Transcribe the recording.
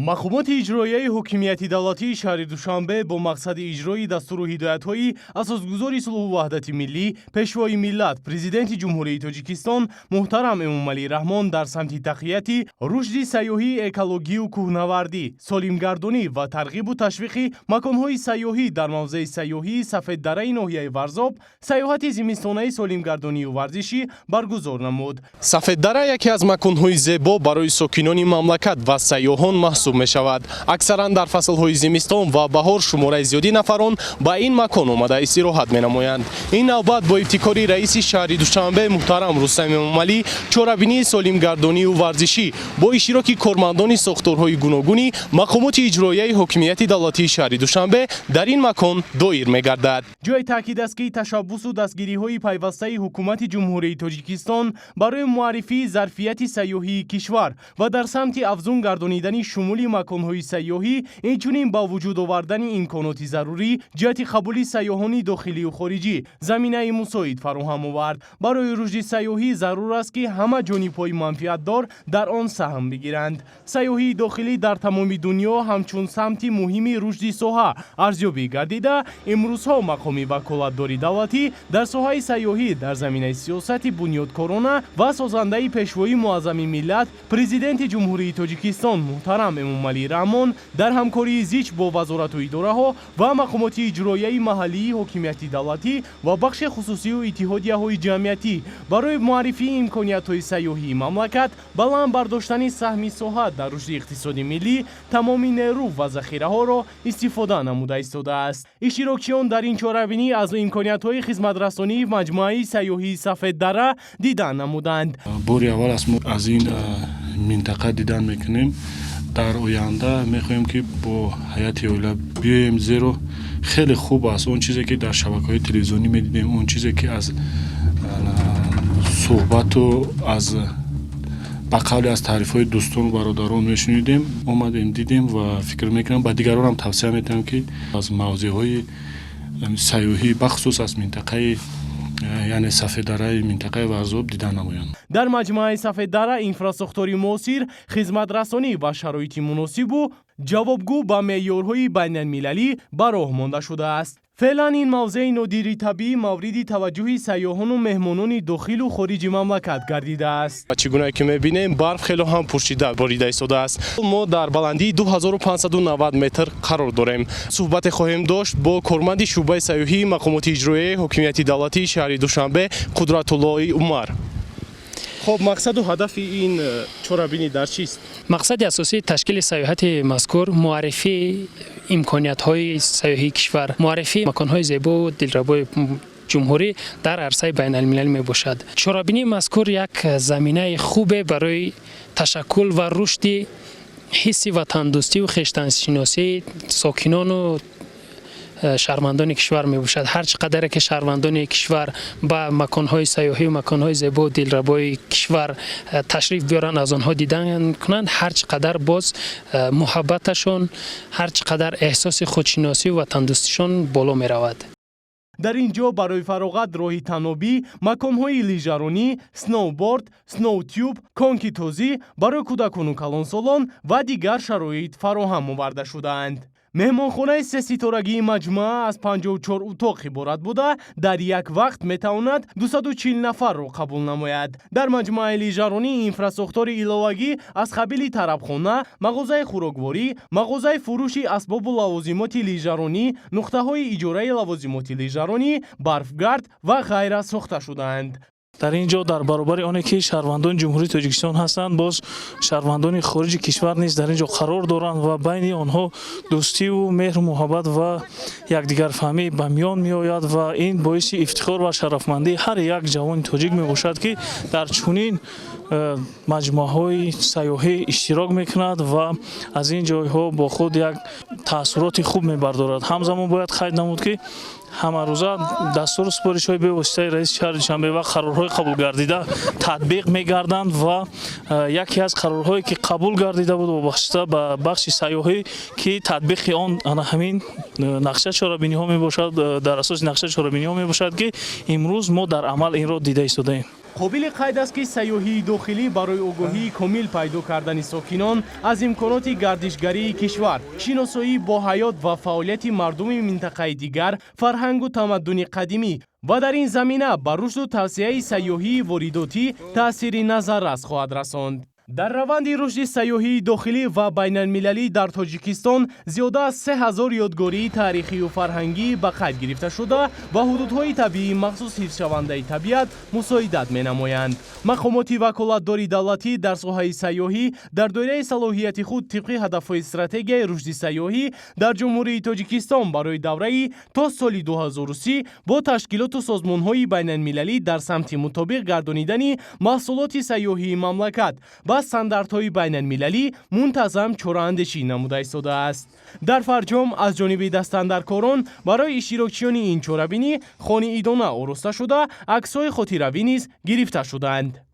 махкумати иҷроияи ҳокимияти давлатии шаҳри Душанбе бо мақсади иҷрои дастуру ҳидоятҳои асосгузори сулҳу ваҳдати миллӣ пешвои миллат президенти ҷумҳурии Тоҷикистон муҳтарам Эмомалӣ Раҳмон дар самти тақвияти рушди сайёҳӣ, экологию кӯҳнавардӣ, солимгардонӣ ва тарғибу ташвиқи маконҳои сайёҳӣ дар мавзеи сайёҳии Сафеддараи ноҳияи Варзоб сайёҳати зимистонаи солимгардонию варзишӣ баргузор намуд. Сафеддара яке аз маконҳои зебо барои сокинони мамлакат ва сайёҳон маҳсуб мешавад. Аксаран дар фаслҳои зимистон ва баҳор шумораи зиёди нафарон ба ин макон омада истироҳат менамоянд. Ин навбат бо ибтикори раиси шаҳри Душанбе муҳтарам Рустам Эмомалӣ, чорабинии солимгардонию варзишӣ бо иштироки кормандони сохторҳои гуногуни мақомоти иҷроияи ҳокимияти давлатии шаҳри Душанбе дар ин макон доир мегардад. Ҷое таъкид аст ки ташаббусу дастгириҳои пайвастаи ҳукумати ҷумҳурии Тоҷикистон барои муаррифии зарфияти сайёҳии кишвар ва дар самти афзун гардонидани шумули маконҳои сайёҳӣ, инчунин ба вуҷуд овардани имконоти зарурӣ ҷиҳати қабули сайёҳони дохилию хориҷӣ заминаи мусоид фароҳам овард. Барои рушди сайёҳӣ зарур аст ки ҳама ҷонибҳои манфиатдор дар он саҳм бигиранд. Сайёҳии дохилӣ дар тамоми дунё ҳамчун самти муҳими рушди соҳа арзёбӣ гардида, имрӯзҳо мақоми ваколатдори давлатӣ дар соҳаи сайёҳӣ дар заминаи сиёсати бунёдкорона ва созандаи пешвои муаззами миллат президенти ҷумҳурии Тоҷикистон муҳтарам Эмомалӣ Раҳмон дар ҳамкории зич бо вазорату идораҳо ва мақомоти иҷроияи маҳаллии ҳокимияти давлатӣ ва бахши хусусию иттиҳодияҳои ҷамъиятӣ барои муаррифии имкониятҳои сайёҳии мамлакат баланд бардоштани саҳми соҳа дар рушди иқтисоди миллӣ тамоми нерӯ ва захираҳоро истифода намуда истодааст. Иштирокчиён дар ин чорабинӣ аз имкониятҳои хизматрасонии маҷмӯаи сайёҳии Сафеддара дидан намуданд. бори аввал аст мо аз ин минтақа дидан мекунем. дар оянда мехоҳем ки бо ҳайати оила биёем, зеро хеле хуб аст он чизе ки дар шабакаҳои телевизионӣ медидем, он чизе ки аз суҳбату аз ба қавле аз таърифҳои дӯстону бародарон мешунидем, омадем дидем ва фикр мекунам ба дигаронам тавсия метавонам ки аз мавзеъҳои сайёҳӣ бахусус аз минтақаи яъне Сафеддараи минтақаи Варзоб дидан намоянд. Дар маҷмӯаи Сафеддара инфраструктури муосир, хизматрасонӣ ва шароити муносибу ҷавобгӯ ба меъёрҳои байналмилалӣ ба роҳ монда шудааст. феълан ин мавзеи нодири табиӣ мавриди таваҷҷӯҳи сайёҳону меҳмонони дохилу хориҷи мамлакат гардидааст. Чӣ гуна ки мебинем, барф хело ҳам пуршида борида истодааст. мо дар баландии 2590 метр қарор дорем. суҳбате хоҳем дошт бо корманди шӯъбаи сайёҳии мақомоти иҷроияи ҳокимияти давлатии шаҳри Душанбе Қудратуллои Умар. خب مقصد و هدف این چورابینی در چیست؟ مقصد اساسی تشکیل سیاحت مذکور معرفی امکانیت‌های سیاحی کشور، معرفی مکان‌های زیبا و دلربای جمهوری در عرصه بین المللی می باشد. چورابینی مذکور یک زمینه خوبه برای تشکل و رشد حس وطن‌دوستی و خویشتن‌شناسی ساکنان و شهروندان کشور می باشد. هر چقدر که شهروندان کشور با مکان‌های سیاحی و مکان‌های زیبا و دلربای کشور تشریف بیارن، از آنها دیدن کنند، هر چقدر باز محبتشون، هر چقدر احساس خودشناسی و وطن‌دوستیشون بالا می رود. در اینجا برای فراغت راهی تنابی، مکان‌های لیژرانی، سنوبورد، سنوتیوب، کنکی توزی برای کودکان و کلانسالان و دیگر شرایط فراهم آورده شده‌اند. مهمانخانه سه ستارگی مجموعه از 54 اتاق عبارت بوده در یک وقت میتواند 240 نفر را قبول نماید. در مجموعه لیژرانی اینفراستراکتور ایلاوگی از قبیل طربخانه، مغازه خوراکواری، مغازه فروش اسباب و لوازمات لیژرانی، نقطه‌های اجاره لوازمات لیژرانی، برفگرد و غیره ساخته شده‌اند. در اینجا در برابر آنه که شهروندان جمهوری تاجیکستان هستند، باز شهروندان خارج کشور نیز در اینجا قرار دارند و بین آنها دوستی و مهر و محبت و یکدیگر فهمی به میان می آید و این باعث افتخار و شرفمندی هر یک جوان تاجیک می باشد که در چنین مجموعه های سیاحی اشتراک میکند و از این جایها با خود یک تاثیرات خوب میبردارد. همزمان باید قید نمود که همه روزه دستور سپارش های به واسطه رئیس شهر دوشنبه و قرارهای قبول گردیده تطبیق میگردند و یکی از قرارهایی که قبول گردیده بود وابسته به بخش سیاحی که تطبیق آن همین نقشه چهاربینی ها می باشد، در اساس نقشه چهاربینی ها می باشد که امروز ما در عمل این را دیده ایستادیم. қобили қайд аст ки сайёҳии дохилӣ барои огоҳии комил пайдо кардани сокинон аз имконоти гардишгарии кишвар, шиносоӣ бо ҳаёт ва фаъолияти мардуми минтақаи дигар, фарҳангу тамаддуни қадимӣ ва дар ин замина ба рушду тавсеяи сайёҳии воридотӣ таъсири назаррас хоҳад расонд. дар раванди рушди сайёҳии дохилӣ ва байналмилалӣ дар Тоҷикистон зиёда аз 3000 ёдгории таърихию фарҳангӣ ба қайд гирифта шуда ва ҳудудҳои табиӣ махсус ҳифзшавандаи табиат мусоидат менамоянд. мақомоти ваколатдори давлатӣ дар соҳаи сайёҳӣ дар доираи салоҳияти худ тибқи ҳадафҳои стратегияи рушди сайёҳӣ дар Ҷумҳурии Тоҷикистон барои давраи то соли 2030 бо ташкилоту созмонҳои байналмилалӣ дар самти мутобиқ гардонидани маҳсулоти сайёҳии мамлакат ба стандартҳои байналмилалӣ мунтазам чораандешӣ намуда истодааст. дар фарҷом аз ҷониби дастандаркорон барои иштирокчиёни ин чорабинӣ хони идона ороста шуда, аксҳои хотиравӣ низ гирифта шуданд.